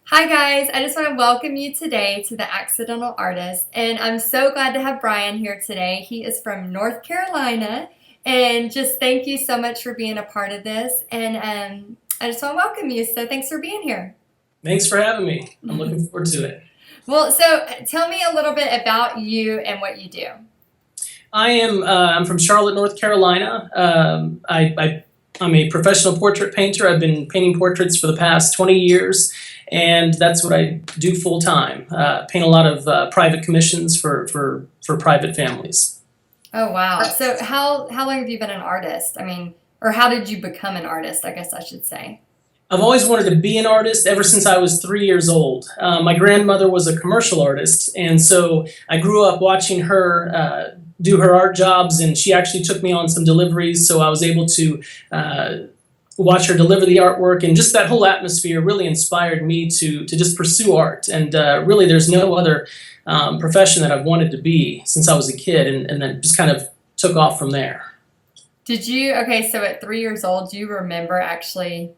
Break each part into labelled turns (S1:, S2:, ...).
S1: Hi guys, I just want to welcome you today to The Accidental Artist, and I'm so glad to have Brian here today. He is from North Carolina, and just thank you so much for being a part of this. And I just want to welcome you, so thanks for being here.
S2: Thanks for having me. I'm looking forward to it.
S1: Well, so tell me a little bit about you and what you do.
S2: I'm from Charlotte, North Carolina. I'm a professional portrait painter. I've been painting portraits for the past 20 years, and that's what I do full time. Paint a lot of private commissions for private families.
S1: Oh wow. So how long have you been an artist? I mean, or how did you become an artist, I guess I should say.
S2: I've always wanted to be an artist ever since I was 3 years old. My grandmother was a commercial artist, and so I grew up watching her do her art jobs, and she actually took me on some deliveries, so I was able to watch her deliver the artwork, and just that whole atmosphere really inspired me to just pursue art. And really, there's no other profession that I've wanted to be since I was a kid, and then just kind of took off from there.
S1: Okay, so at 3 years old, do you remember actually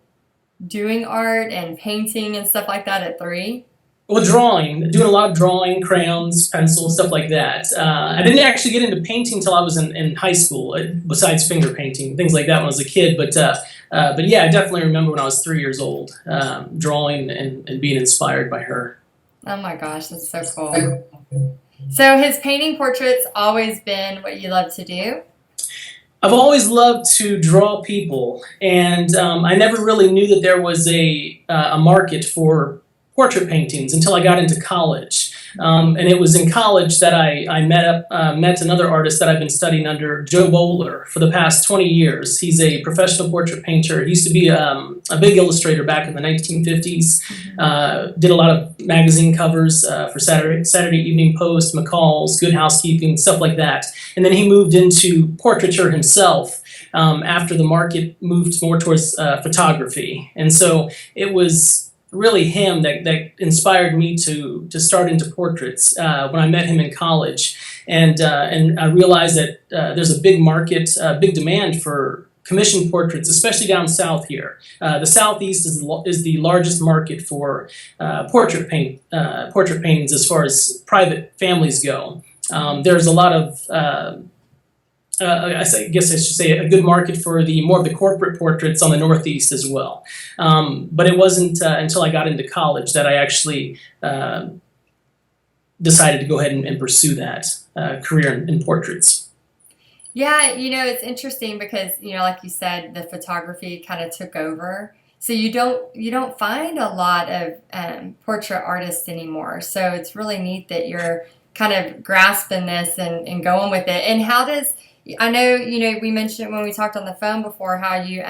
S1: doing art and painting and stuff like that at three?
S2: Well, drawing, doing a lot of drawing, crayons, pencils, stuff like that. I didn't actually get into painting until I was in high school, besides finger painting, things like that when I was a kid. But yeah, I definitely remember when I was 3 years old, drawing and being inspired by her.
S1: Oh my gosh, that's so cool. So has painting portraits always been what you love to do?
S2: I've always loved to draw people, and I never really knew that there was a market for portrait paintings until I got into college. And it was in college that I met another artist that I've been studying under, Joe Bowler, for the past 20 years. He's a professional portrait painter. He used to be a big illustrator back in the 1950s. Did a lot of magazine covers for Saturday Evening Post, McCall's, Good Housekeeping, stuff like that. And then he moved into portraiture himself after the market moved more towards photography. And so it was really him that inspired me to start into portraits when I met him in college, and I realized that there's a big market, big demand for commissioned portraits, especially down south here. The southeast is the largest market for portrait paintings as far as private families go. There's a lot of guess I should say a good market for the more of the corporate portraits on the Northeast as well. But it wasn't until I got into college that I actually decided to go ahead and pursue that career in portraits.
S1: Yeah, it's interesting because, like you said, the photography kind of took over. So you don't find a lot of portrait artists anymore. So it's really neat that you're kind of grasping this and going with it. And how does I know, we mentioned when we talked on the phone before how you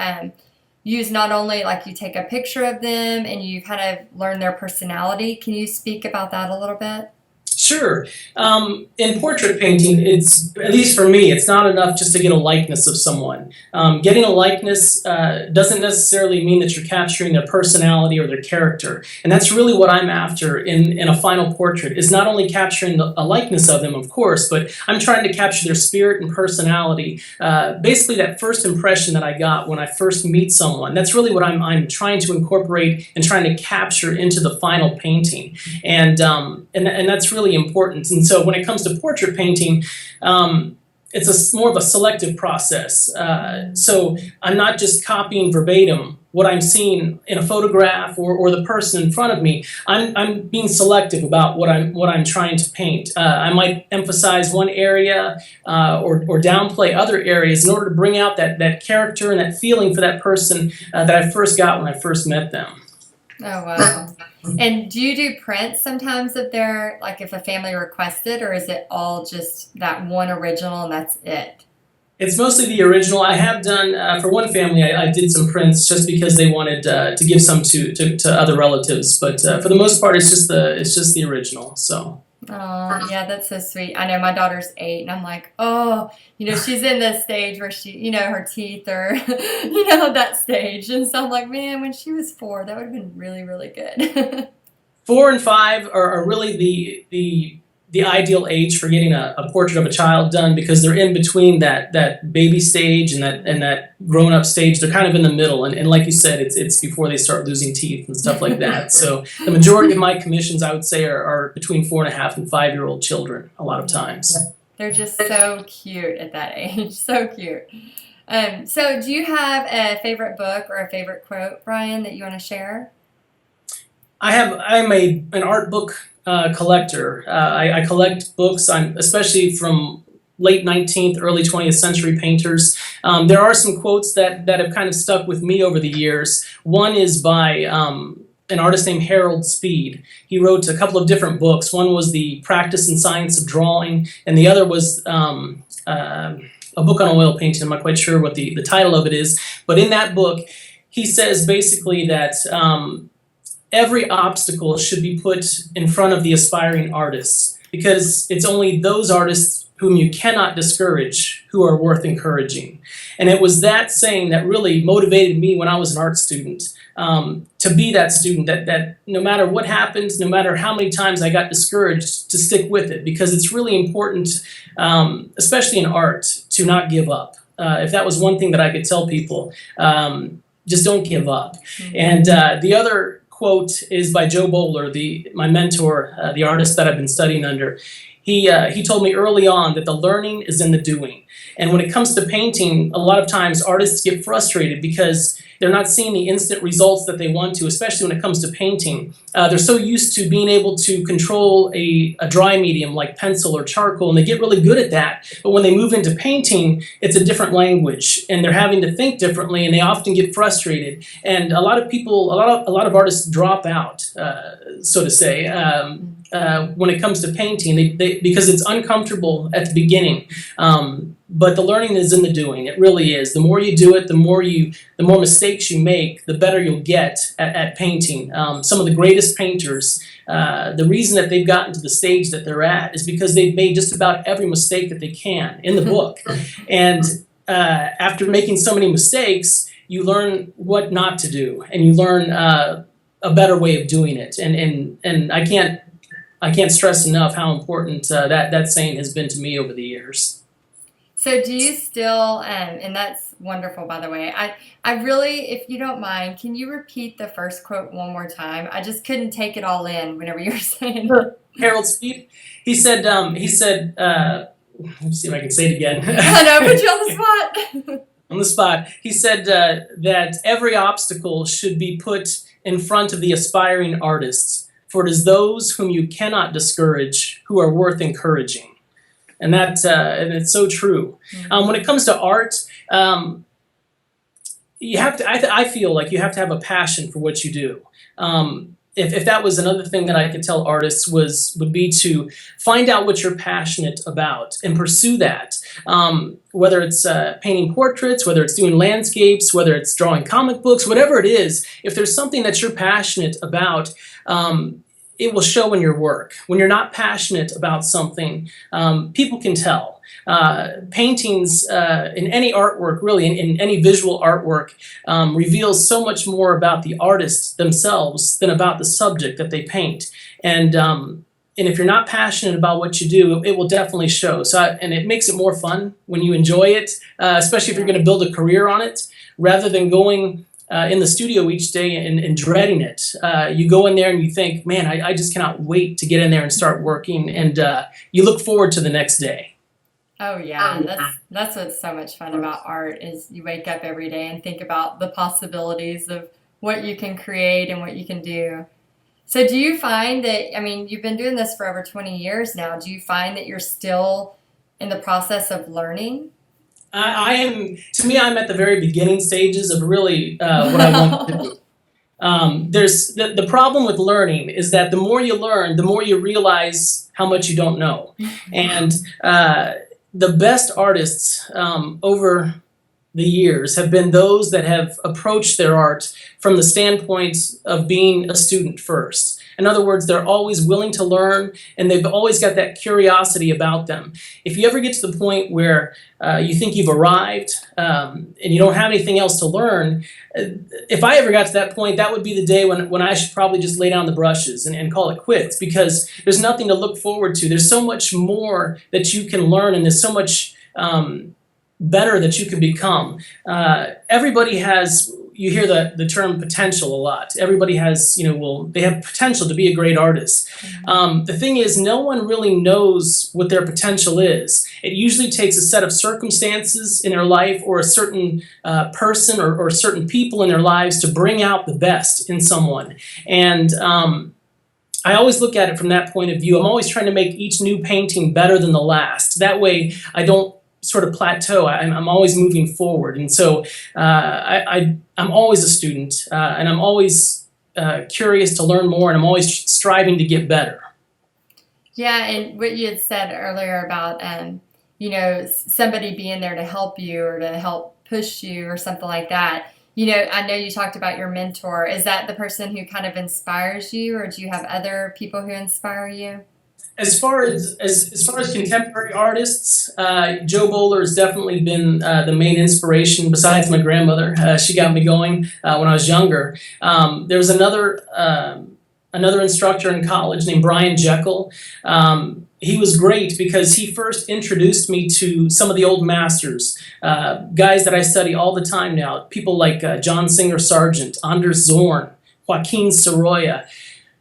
S1: use not only like you take a picture of them and you kind of learn their personality. Can you speak about that a little bit?
S2: Sure. In portrait painting, it's, at least for me, it's not enough just to get a likeness of someone. Getting a likeness doesn't necessarily mean that you're capturing their personality or their character. And that's really what I'm after in a final portrait, is not only capturing a likeness of them, of course, but I'm trying to capture their spirit and personality. Basically, that first impression that I got when I first meet someone, that's really what I'm trying to incorporate and trying to capture into the final painting. And that's really important. And so when it comes to portrait painting, it's more of a selective process. So I'm not just copying verbatim what I'm seeing in a photograph or the person in front of me. I'm being selective about what I'm trying to paint. I might emphasize one area or downplay other areas in order to bring out that character and that feeling for that person that I first got when I first met them.
S1: Oh, wow. And do you do prints sometimes if they're like if a family requested, or is it all just that one original and that's it?
S2: It's mostly the original. I have done for one family. I did some prints just because they wanted to give some to other relatives. But for the most part, it's just the original. So
S1: Oh, yeah, that's so sweet. I know my daughter's 8, and I'm like, oh, she's in this stage where her teeth are, that stage. And so I'm like, man, when she was 4, that would have been really, really good.
S2: 4 and 5 are really the ideal age for getting a portrait of a child done, because they're in between that baby stage and that grown up stage. They're kind of in the middle, and like you said, it's before they start losing teeth and stuff like that. So the majority of my commissions, I would say, are between 4.5 and 5-year-old children a lot of times.
S1: They're just so cute at that age. So cute. So do you have a favorite book or a favorite quote, Brian, that you want to share?
S2: I'm an art book collector. I collect books, especially from late 19th, early 20th century painters. There are some quotes that have kind of stuck with me over the years. One is by an artist named Harold Speed. He wrote a couple of different books. One was The Practice and Science of Drawing, and the other was a book on oil painting. I'm not quite sure what the title of it is, but in that book, he says basically that every obstacle should be put in front of the aspiring artists, because it's only those artists whom you cannot discourage who are worth encouraging. And it was that saying that really motivated me when I was an art student, to be that student that no matter what happens, no matter how many times I got discouraged, to stick with it, because it's really important, especially in art, to not give up. If that was one thing that I could tell people, just don't give up. Mm-hmm. And the other quote is by Joe Bowler, my mentor, the artist that I've been studying under. He told me early on that the learning is in the doing. And when it comes to painting, a lot of times artists get frustrated because they're not seeing the instant results that they want to, especially when it comes to painting. They're so used to being able to control a dry medium like pencil or charcoal, and they get really good at that. But when they move into painting, it's a different language, and they're having to think differently, and they often get frustrated. And a lot of people, a lot of artists drop out, so to say, when it comes to painting, because it's uncomfortable at the beginning. But the learning is in the doing. It really is. The more you do it, the more mistakes you make, the better you'll get at painting. Some of the greatest painters, the reason that they've gotten to the stage that they're at is because they've made just about every mistake that they can in the book. And after making so many mistakes, you learn what not to do, and you learn a better way of doing it. And I can't stress enough how important that saying has been to me over the years.
S1: So do you still, and that's wonderful, by the way, I really, if you don't mind, can you repeat the first quote one more time? I just couldn't take it all in whenever you were saying it.
S2: Harold Speed, he said, let me see if I can say it again.
S1: I know, put you on the spot.
S2: On the spot. He said that every obstacle should be put in front of the aspiring artists, for it is those whom you cannot discourage who are worth encouraging. And and it's so true. Mm-hmm. When it comes to art, you have to. I feel like you have to have a passion for what you do. If that was another thing that I could tell artists would be to find out what you're passionate about and pursue that. Whether it's painting portraits, whether it's doing landscapes, whether it's drawing comic books, whatever it is, if there's something that you're passionate about, it will show in your work. When you're not passionate about something, people can tell. Paintings in any artwork, really, in any visual artwork, reveals so much more about the artists themselves than about the subject that they paint. And if you're not passionate about what you do, it will definitely show. And it makes it more fun when you enjoy it, especially if you're going to build a career on it, rather than going in the studio each day and dreading it. You go in there and you think, man, I just cannot wait to get in there and start working, and you look forward to the next day.
S1: Oh yeah, that's what's so much fun about art, is you wake up every day and think about the possibilities of what you can create and what you can do. So do you find that, I mean, you've been doing this for over 20 years now, do you find that you're still in the process of learning?
S2: To me, I'm at the very beginning stages of really what I want to do. There's the problem with learning is that the more you learn, the more you realize how much you don't know. And the best artists over the years have been those that have approached their art from the standpoint of being a student first. In other words, they're always willing to learn, and they've always got that curiosity about them. If you ever get to the point where you think you've arrived and you don't have anything else to learn, if I ever got to that point, that would be the day when I should probably just lay down the brushes and call it quits, because there's nothing to look forward to. There's so much more that you can learn, and there's so much better that you can become. Everybody has, you hear the term potential a lot. Everybody has, they have potential to be a great artist. The thing is, no one really knows what their potential is. It usually takes a set of circumstances in their life, or a certain person or certain people in their lives to bring out the best in someone. And I always look at it from that point of view. I'm always trying to make each new painting better than the last. That way I don't sort of plateau. I'm always moving forward. And so I'm always a student, and I'm always curious to learn more, and I'm always striving to get better.
S1: Yeah, and what you had said earlier about, somebody being there to help you or to help push you or something like that. I know you talked about your mentor. Is that the person who kind of inspires you, or do you have other people who inspire you?
S2: As far as contemporary artists, Joe Bowler has definitely been the main inspiration. Besides my grandmother, she got me going when I was younger. There was another instructor in college named Brian Jekyll. He was great because he first introduced me to some of the old masters, guys that I study all the time now. People like John Singer Sargent, Anders Zorn, Joaquin Sorolla,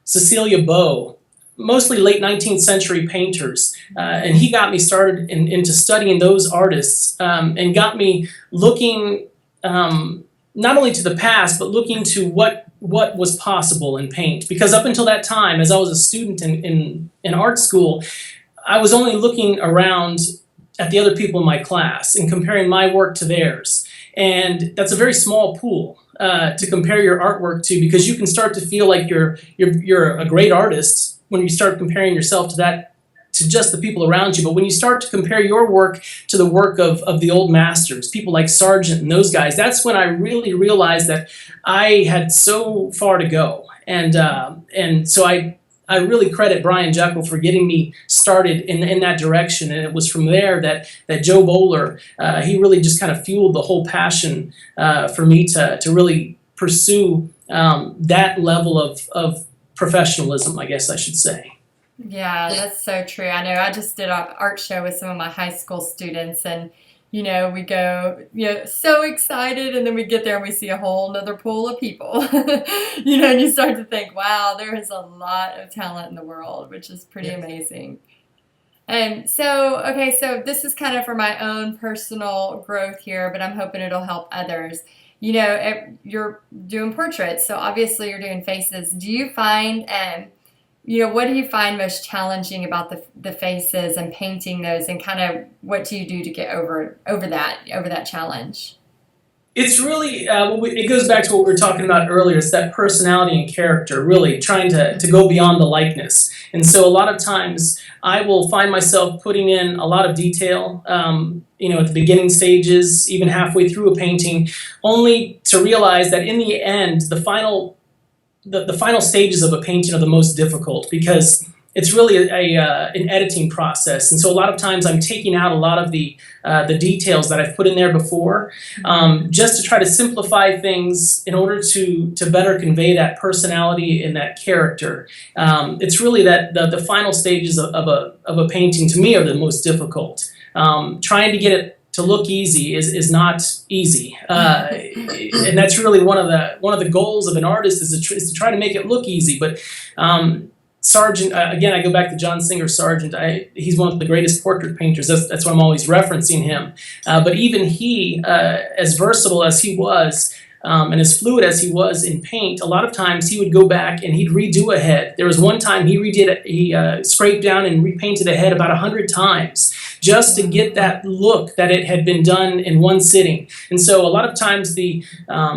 S2: Cecilia Beau. Mostly late 19th century painters, and he got me started into studying those artists, and got me looking not only to the past, but looking to what was possible in paint. Because up until that time, as I was a student in art school, I was only looking around at the other people in my class and comparing my work to theirs. And that's a very small pool to compare your artwork to, because you can start to feel like you're a great artist when you start comparing yourself to just the people around you. But when you start to compare your work to the work of the old masters, people like Sargent and those guys, that's when I really realized that I had so far to go. And so I really credit Brian Jekyll for getting me started in that direction. And it was from there that Joe Bowler, he really just kind of fueled the whole passion for me to really pursue that level of professionalism, I guess I should say.
S1: Yeah, that's so true. I know I just did an art show with some of my high school students, and we go, so excited, and then we get there and we see a whole nother pool of people. And you start to think, wow, there is a lot of talent in the world, which is pretty amazing. And so this is kind of for my own personal growth here, but I'm hoping it'll help others. You're doing portraits, so obviously you're doing faces. Do you find, what do you find most challenging about the faces and painting those, and kind of what do you do to get over that challenge?
S2: It's really, it goes back to what we were talking about earlier. It's that personality and character, really trying to go beyond the likeness. And so a lot of times I will find myself putting in a lot of detail, at the beginning stages, even halfway through a painting, only to realize that in the end, the final stages of a painting are the most difficult, because it's really an editing process. And so a lot of times I'm taking out a lot of the details that I've put in there before, just to try to simplify things in order to better convey that personality and that character. It's really that the final stages of a painting, to me, are the most difficult. Trying to get it to look easy is not easy, and that's really one of the goals of an artist is to try to make it look easy. But Sargent, again, I go back to John Singer Sargent. He's one of the greatest portrait painters. That's why I'm always referencing him. But even he, as versatile as he was, and as fluid as he was in paint, a lot of times he would go back and he'd redo a head. There was one time he scraped down and repainted a head about 100 times just to get that look that it had been done in one sitting. And so a lot of times the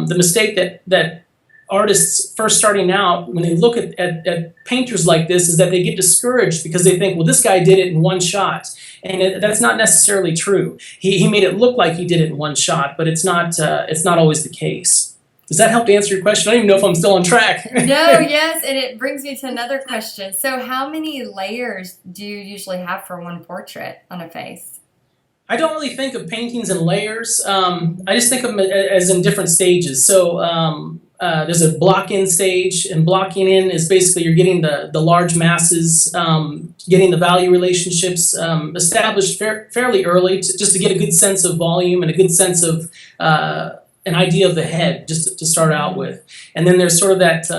S2: mistake that artists first starting out, when they look at painters like this, is that they get discouraged because they think, well, this guy did it in one shot. And that's not necessarily true. He made it look like he did it in one shot, but it's not always the case. Does that help to answer your question? I don't even know if I'm still on track.
S1: No, yes, and it brings me to another question. So, how many layers do you usually have for one portrait on a face?
S2: I don't really think of paintings in layers. I just think of them as in different stages. So there's a block-in stage, and blocking in is basically you're getting the large masses, getting the value relationships established fairly early, just to get a good sense of volume and a good sense of an idea of the head, just to start out with. And then there's sort of that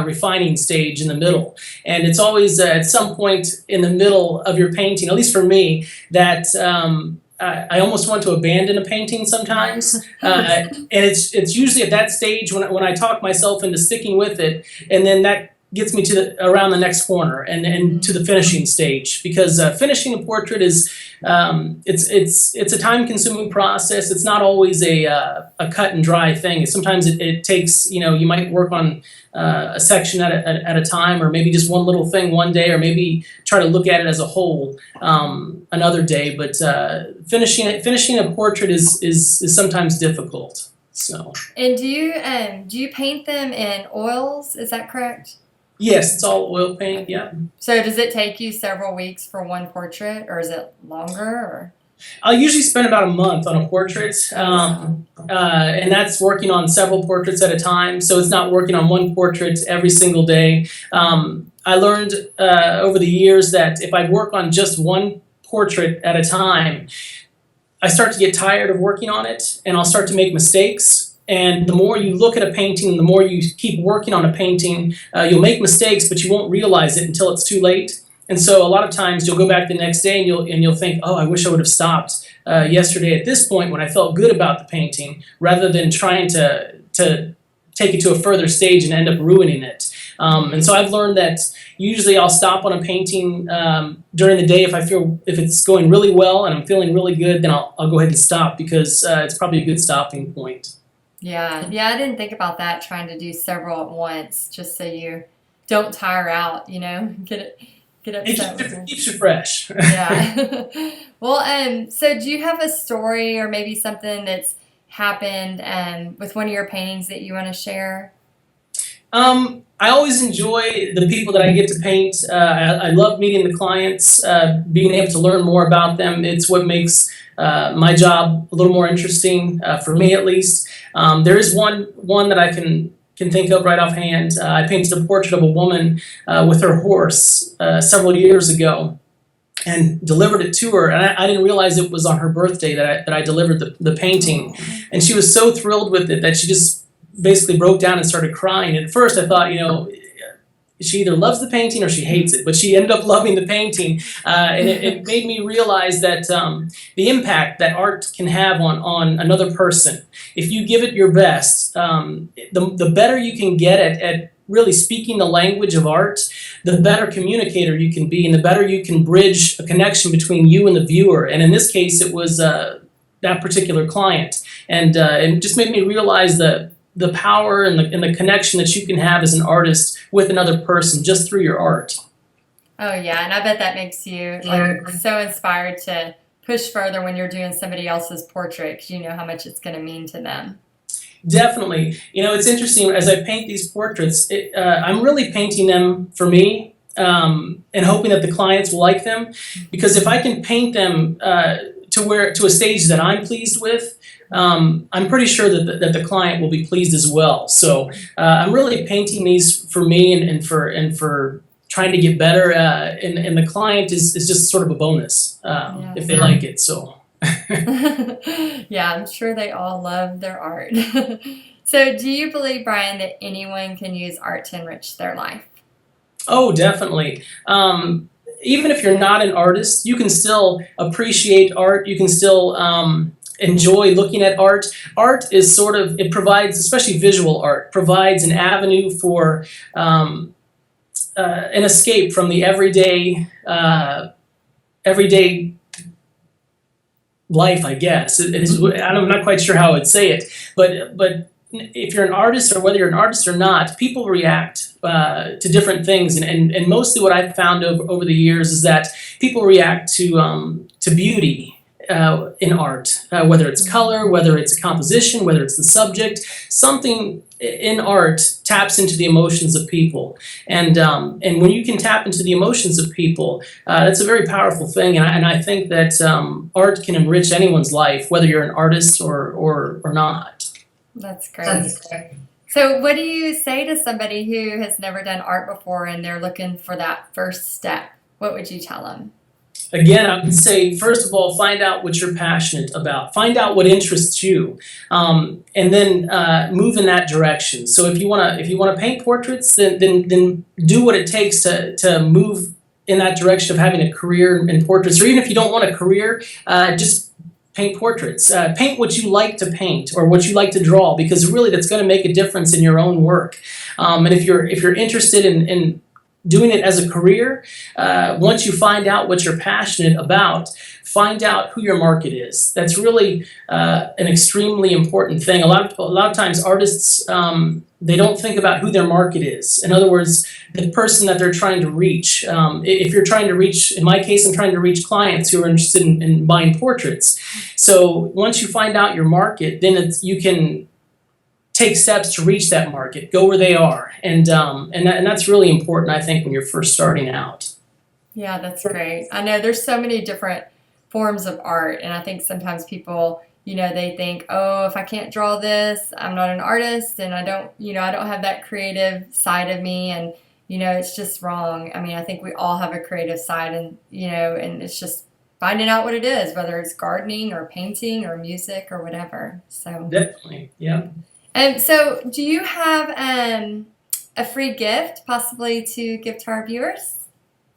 S2: refining stage in the middle. And it's always at some point in the middle of your painting, at least for me, that I almost want to abandon a painting sometimes. And it's usually at that stage when I talk myself into sticking with it, and then that gets me to around the next corner and to the finishing stage, because finishing a portrait is it's a time-consuming process. It's not always a cut and dry thing. Sometimes it takes, you might work on a section at a time, or maybe just one little thing one day, or maybe try to look at it as a whole another day. But finishing a portrait is sometimes difficult. So.
S1: And do you paint them in oils? Is that correct?
S2: Yes, it's all oil paint, yeah.
S1: So does it take you several weeks for one portrait, or is it longer? Or?
S2: I'll usually spend about a month on a portrait, and that's working on several portraits at a time, so it's not working on one portrait every single day. I learned over the years that if I work on just one portrait at a time, I start to get tired of working on it, and I'll start to make mistakes. And the more you look at a painting, the more you keep working on a painting, you'll make mistakes, but you won't realize it until it's too late. And so a lot of times you'll go back the next day and you'll think, oh, I wish I would have stopped yesterday at this point when I felt good about the painting, rather than trying to take it to a further stage and end up ruining it. And so I've learned that usually I'll stop on a painting during the day if it's going really well and I'm feeling really good, then I'll go ahead and stop, because it's probably a good stopping point.
S1: Yeah, I didn't think about that, trying to do several at once, just so you don't tire out, get upset with
S2: It keeps you fresh.
S1: Yeah. Well, so do you have a story or maybe something that's happened with one of your paintings that you want to share?
S2: I always enjoy the people that I get to paint. I love meeting the clients, being able to learn more about them. It's what makes my job a little more interesting, for me at least. There is one that I can think of right offhand. I painted a portrait of a woman with her horse several years ago, and delivered it to her. And I didn't realize it was on her birthday that I delivered the painting. And she was so thrilled with it that she just basically broke down and started crying. And at first I thought, she either loves the painting or she hates it, but she ended up loving the painting, and it made me realize that the impact that art can have on another person. If you give it your best, the better you can get at really speaking the language of art, the better communicator you can be, and the better you can bridge a connection between you and the viewer. And in this case, it was that particular client, and it just made me realize the power and the connection that you can have as an artist with another person just through your art.
S1: Oh yeah, and I bet that makes you so inspired to push further when you're doing somebody else's portrait, because you know how much it's going to mean to them.
S2: Definitely. It's interesting, as I paint these portraits, I'm really painting them for me, and hoping that the clients will like them, because if I can paint them to a stage that I'm pleased with, I'm pretty sure that the client will be pleased as well. So I'm really painting these for me and for trying to get better, and the client is just sort of a bonus if they like it. So.
S1: Yeah, I'm sure they all love their art. So do you believe, Brian, that anyone can use art to enrich their life?
S2: Oh, definitely. Even if you're not an artist, you can still appreciate art. You can still enjoy looking at art. Art is it provides, especially visual art, provides an avenue for an escape from the everyday life, I guess. I'm not quite sure how I would say it, but if you're an artist, or whether you're an artist or not, people react to different things, and mostly what I've found over the years is that people react to beauty, in art, whether it's color, whether it's a composition, whether it's the subject. Something in art taps into the emotions of people, and when you can tap into the emotions of people, that's a very powerful thing. And I think that art can enrich anyone's life, whether you're an artist or not.
S1: That's great. So, what do you say to somebody who has never done art before and they're looking for that first step? What would you tell them?
S2: Again, I would say, first of all, find out what you're passionate about. Find out what interests you, and then move in that direction. So if you wanna paint portraits, then do what it takes to move in that direction of having a career in portraits. Or even if you don't want a career, just paint portraits. Paint what you like to paint or what you like to draw, because really that's going to make a difference in your own work. And if you're interested in doing it as a career, once you find out what you're passionate about, find out who your market is. That's really an extremely important thing. A lot of times artists, they don't think about who their market is. In other words, the person that they're trying to reach. If you're trying to reach, in my case, I'm trying to reach clients who are interested in buying portraits. So once you find out your market, then you can take steps to reach that market, go where they are, and that's really important, I think, when you're first starting out.
S1: Yeah, that's great. I know there's so many different forms of art, and I think sometimes people, they think, oh, if I can't draw this, I'm not an artist, and I don't have that creative side of me, and it's just wrong. I mean, I think we all have a creative side, and and it's just finding out what it is, whether it's gardening or painting or music or whatever. So
S2: definitely, yeah.
S1: So, do you have a free gift possibly to give to our viewers?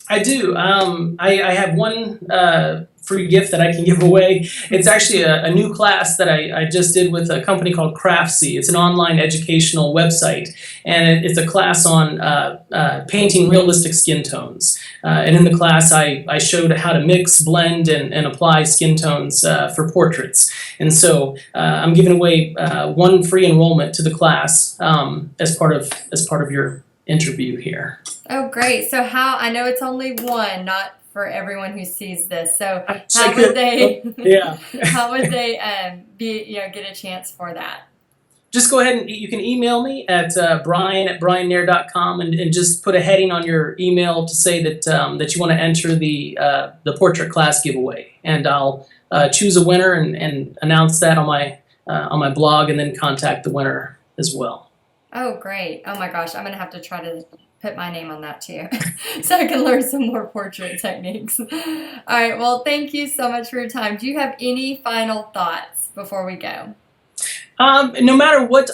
S2: I do. I have one free gift that I can give away. It's actually a new class that I just did with a company called Craftsy. It's an online educational website, and it's a class on painting realistic skin tones. And in the class, I showed how to mix, blend, and apply skin tones for portraits. And so I'm giving away one free enrollment to the class as part of your interview here.
S1: Oh, great. So I know it's only one, not for everyone who sees this. So how would they get a chance for that?
S2: Just go ahead and you can email me at brian@brianneher.com and just put a heading on your email to say that you want to enter the portrait class giveaway, and I'll choose a winner and announce that on my blog, and then contact the winner as well.
S1: Oh, great. Oh my gosh, I'm going to have to try to put my name on that too so I can learn some more portrait techniques. All right, well, thank you so much for your time. Do you have any final thoughts before we go?
S2: No matter what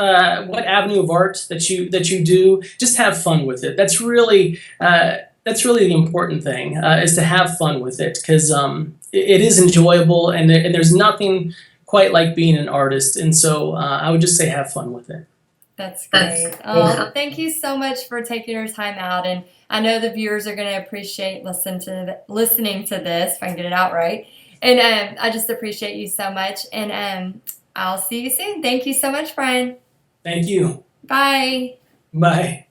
S2: avenue of art that you do, just have fun with it. That's really the important thing, is to have fun with it, because it is enjoyable, and there's nothing quite like being an artist. And so I would just say have fun with it.
S1: That's great. Oh, thank you so much for taking your time out, and I know the viewers are going to appreciate listening to this, if I can get it out right. And I just appreciate you so much, and I'll see you soon. Thank you so much, Brian.
S2: Thank you.
S1: Bye.
S2: Bye.